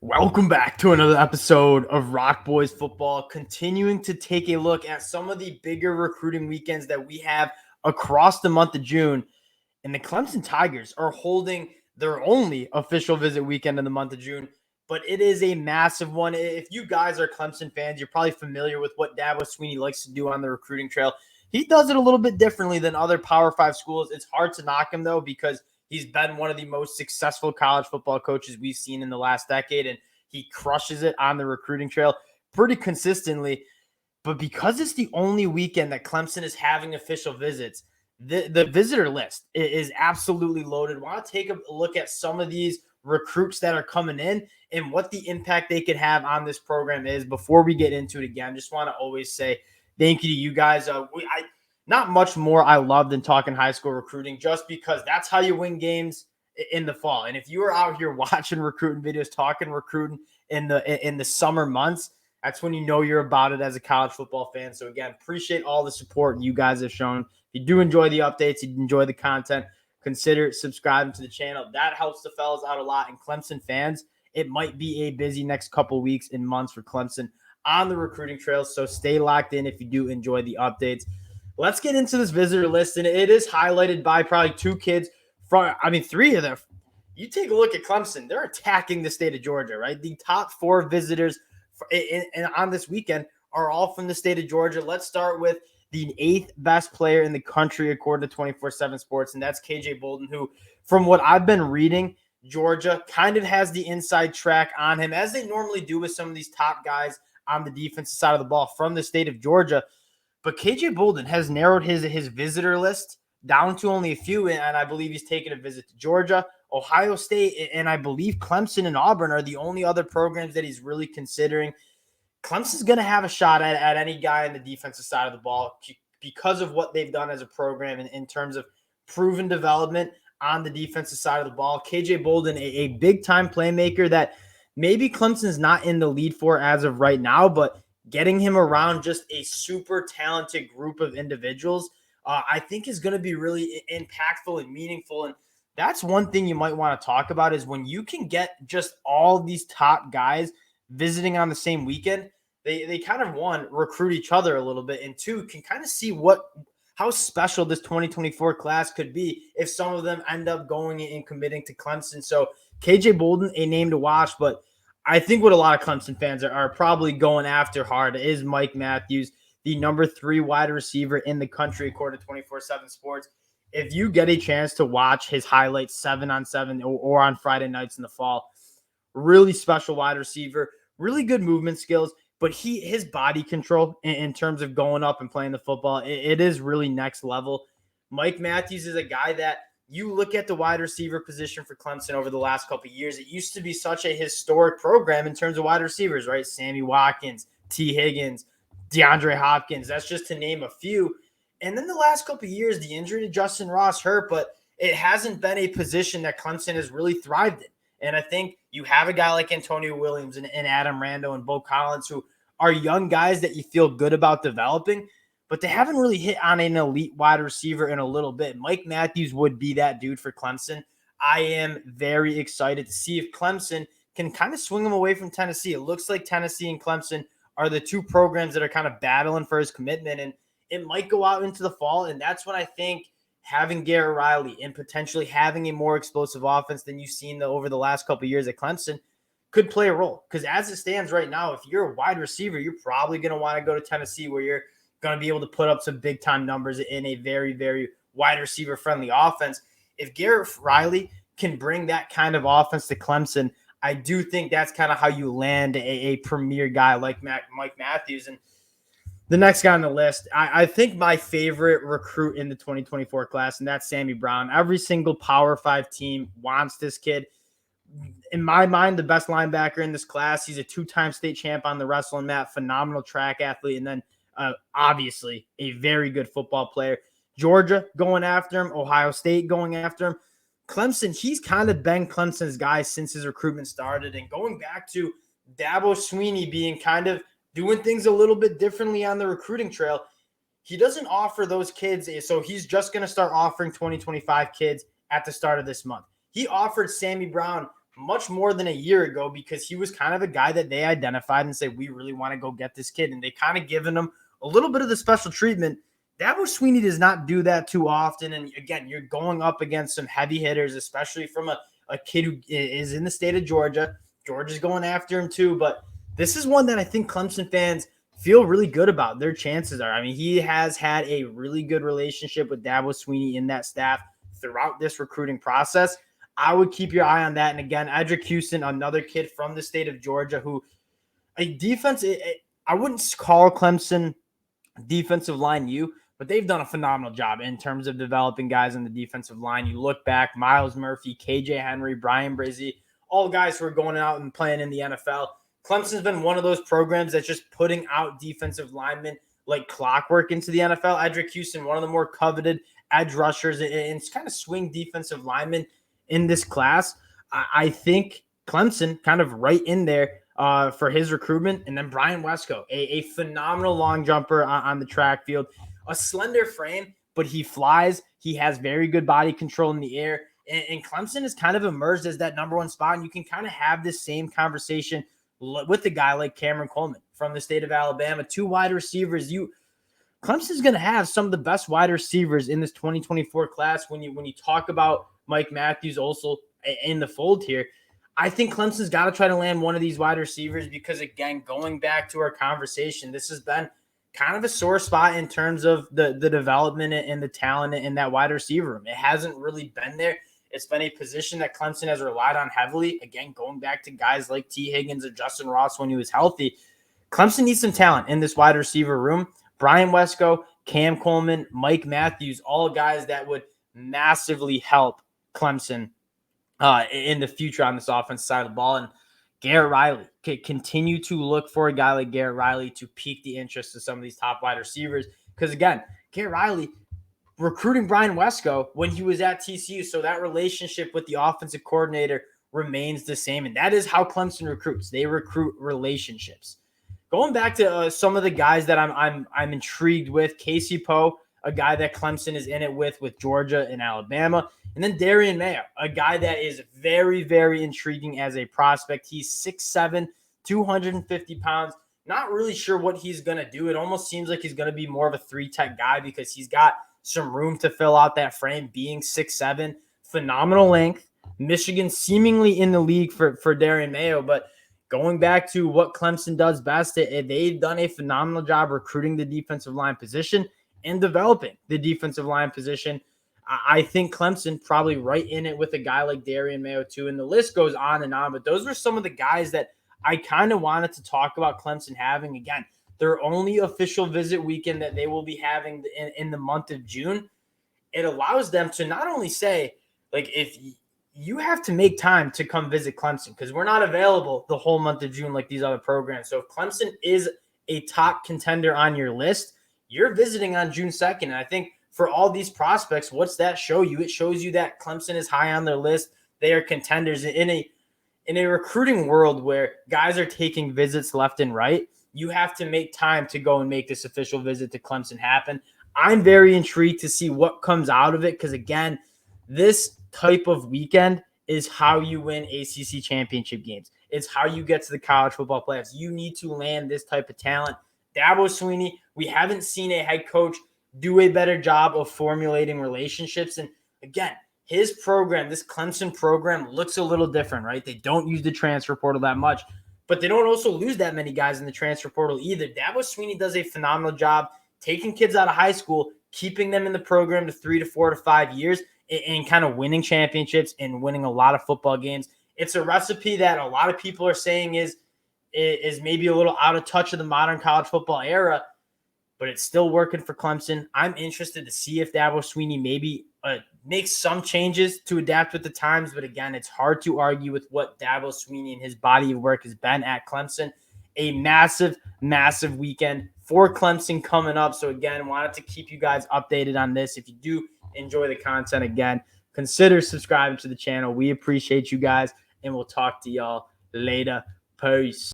Welcome back to another episode of ROC Boys Football, continuing to take a look at some of the bigger recruiting weekends that we have across the month of June. And the Clemson Tigers are holding their only official visit weekend in the month of June, but it is a massive one. If you guys are Clemson fans, you're probably familiar with what Dabo Swinney likes to do on the recruiting trail. He does it a little bit differently than other Power 5 schools. It's hard to knock him, though, because he's been one of the most successful college football coaches we've seen in the last decade, and he crushes it on the recruiting trail pretty consistently. But because it's the only weekend that Clemson is having official visits, the visitor list is absolutely loaded. I want to take a look at some of these recruits that are coming in and what the impact they could have on this program is. Before we get into it again, just want to always say thank you to you guys. Not much more I love than talking high school recruiting, just because that's how you win games in the fall. And if you are out here watching recruiting videos, talking recruiting in the summer months, that's when you know you're about it as a college football fan. So again, appreciate all the support you guys have shown. If you do enjoy the updates, you enjoy the content, consider subscribing to the channel. That helps the fellas out a lot. And Clemson fans, it might be a busy next couple weeks and months for Clemson on the recruiting trail. So stay locked in if you do enjoy the updates. Let's get into this visitor list, and it is highlighted by probably three of them. You take a look at Clemson, they're attacking the state of Georgia, right? The top four visitors on this weekend are all from the state of Georgia. Let's start with the 8th best player in the country, according to 24/7 Sports, and that's KJ Bolden, who, from what I've been reading, Georgia kind of has the inside track on him, as they normally do with some of these top guys on the defensive side of the ball from the state of Georgia. But KJ Bolden has narrowed his visitor list down to only a few, and I believe he's taken a visit to Georgia, Ohio State, and I believe Clemson and Auburn are the only other programs that he's really considering. Clemson's going to have a shot at any guy on the defensive side of the ball because of what they've done as a program in terms of proven development on the defensive side of the ball. KJ Bolden, a big-time playmaker that maybe Clemson's not in the lead for as of right now, but getting him around just a super talented group of individuals, I think is going to be really impactful and meaningful. And that's one thing you might want to talk about, is when you can get just all these top guys visiting on the same weekend, they kind of, one, recruit each other a little bit, and two, can kind of see how special this 2024 class could be if some of them end up going and committing to Clemson. So KJ Bolden, a name to watch, but I think what a lot of Clemson fans are probably going after hard is Mike Matthews, the number 3 wide receiver in the country, according to 24/7 Sports. If you get a chance to watch his highlights 7-on-7 or on Friday nights in the fall, really special wide receiver, really good movement skills, but his body control in terms of going up and playing the football, it is really next level. Mike Matthews is a guy that, you look at the wide receiver position for Clemson over the last couple of years, it used to be such a historic program in terms of wide receivers, right? Sammy Watkins, T. Higgins, DeAndre Hopkins, that's just to name a few. And then the last couple of years, the injury to Justin Ross hurt, but it hasn't been a position that Clemson has really thrived in. And I think you have a guy like Antonio Williams and Adam Rando and Bo Collins, who are young guys that you feel good about developing, but they haven't really hit on an elite wide receiver in a little bit. Mike Matthews would be that dude for Clemson. I am very excited to see if Clemson can kind of swing him away from Tennessee. It looks like Tennessee and Clemson are the two programs that are kind of battling for his commitment, and it might go out into the fall, and that's when I think having Garrett Riley and potentially having a more explosive offense than you've seen over the last couple of years at Clemson could play a role. Because as it stands right now, if you're a wide receiver, you're probably going to want to go to Tennessee, where you're going to be able to put up some big-time numbers in a very, very wide receiver-friendly offense. If Garrett Riley can bring that kind of offense to Clemson, I do think that's kind of how you land a premier guy like Mike Matthews. And the next guy on the list, I think my favorite recruit in the 2024 class, and that's Sammy Brown. Every single Power 5 team wants this kid. In my mind, the best linebacker in this class. He's a 2-time state champ on the wrestling mat, phenomenal track athlete, and then obviously a very good football player. Georgia going after him, Ohio State going after him. Clemson, he's kind of been Clemson's guy since his recruitment started. And going back to Dabo Swinney being kind of doing things a little bit differently on the recruiting trail, he doesn't offer those kids. So he's just going to start offering 2025 kids at the start of this month. He offered Sammy Brown much more than a year ago, because he was kind of a guy that they identified and said, we really want to go get this kid. And they kind of given him a little bit of the special treatment. Dabo Swinney does not do that too often. And again, you're going up against some heavy hitters, especially from a kid who is in the state of Georgia. Georgia's going after him too. But this is one that I think Clemson fans feel really good about. Their chances are, I mean, he has had a really good relationship with Dabo Swinney in that staff throughout this recruiting process. I would keep your eye on that. And again, Edric Houston, another kid from the state of Georgia, who a defense, I wouldn't call Clemson defensive line U, but they've done a phenomenal job in terms of developing guys on the defensive line. You look back, Miles Murphy, KJ Henry, Brian Brzee, all guys who are going out and playing in the NFL. Clemson's been one of those programs that's just putting out defensive linemen like clockwork into the NFL. Edric Houston, one of the more coveted edge rushers and kind of swing defensive linemen in this class. I think Clemson kind of right in there for his recruitment. And then Brian Wesco, a phenomenal long jumper on the track field, a slender frame, but he flies. He has very good body control in the air. And Clemson has kind of emerged as that number one spot. And you can kind of have this same conversation with a guy like Cameron Coleman from the state of Alabama. Two wide receivers. Clemson's going to have some of the best wide receivers in this 2024 class. When you talk about Mike Matthews also in the fold here, I think Clemson's got to try to land one of these wide receivers, because again, going back to our conversation, this has been kind of a sore spot in terms of the development and the talent in that wide receiver room. It hasn't really been there. It's been a position that Clemson has relied on heavily. Again, going back to guys like T. Higgins or Justin Ross when he was healthy, Clemson needs some talent in this wide receiver room. Brian Wesco, Cam Coleman, Mike Matthews, all guys that would massively help Clemson in the future on this offensive side of the ball. And Garrett Riley, continue to look for a guy like Garrett Riley to pique the interest of some of these top wide receivers. Because again, Garrett Riley recruiting Brian Wesco when he was at TCU. So that relationship with the offensive coordinator remains the same. And that is how Clemson recruits. They recruit relationships. Going back to some of the guys that I'm intrigued with, Casey Poe, a guy that Clemson is in it with Georgia and Alabama. And then Darian Mayo, a guy that is very, very intriguing as a prospect. He's 6'7", 250 pounds. Not really sure what he's going to do. It almost seems like he's going to be more of a 3-tech guy, because he's got some room to fill out that frame, being 6'7", phenomenal length. Michigan seemingly in the league for Darian Mayo, but going back to what Clemson does best, they've done a phenomenal job recruiting the defensive line position and developing the defensive line position. I think Clemson probably right in it with a guy like Darian Mayo too, and the list goes on and on. But those were some of the guys that I kind of wanted to talk about Clemson having. Again, their only official visit weekend that they will be having in the month of June. It allows them to not only say, like, if you have to make time to come visit Clemson, because we're not available the whole month of June like these other programs. So if Clemson is a top contender on your list, you're visiting on June 2nd. And I think for all these prospects, what's that show you? It shows you that Clemson is high on their list. They are contenders in a recruiting world where guys are taking visits left and right. You have to make time to go and make this official visit to Clemson happen. I'm very intrigued to see what comes out of it, because again, this type of weekend is how you win ACC championship games. It's how you get to the college football playoffs. You need to land this type of talent. Dabo Swinney, we haven't seen a head coach do a better job of formulating relationships. And again, his program, this Clemson program, looks a little different, right? They don't use the transfer portal that much, but they don't also lose that many guys in the transfer portal either. Dabo Swinney does a phenomenal job taking kids out of high school, keeping them in the program to 3 to 4 to 5 years, and kind of winning championships and winning a lot of football games. It's a recipe that a lot of people are saying is maybe a little out of touch of the modern college football era, but it's still working for Clemson. I'm interested to see if Dabo Swinney maybe makes some changes to adapt with the times. But again, it's hard to argue with what Dabo Swinney and his body of work has been at Clemson. A massive, massive weekend for Clemson coming up. So again, wanted to keep you guys updated on this. If you do enjoy the content, again, consider subscribing to the channel. We appreciate you guys, and we'll talk to y'all later. Peace.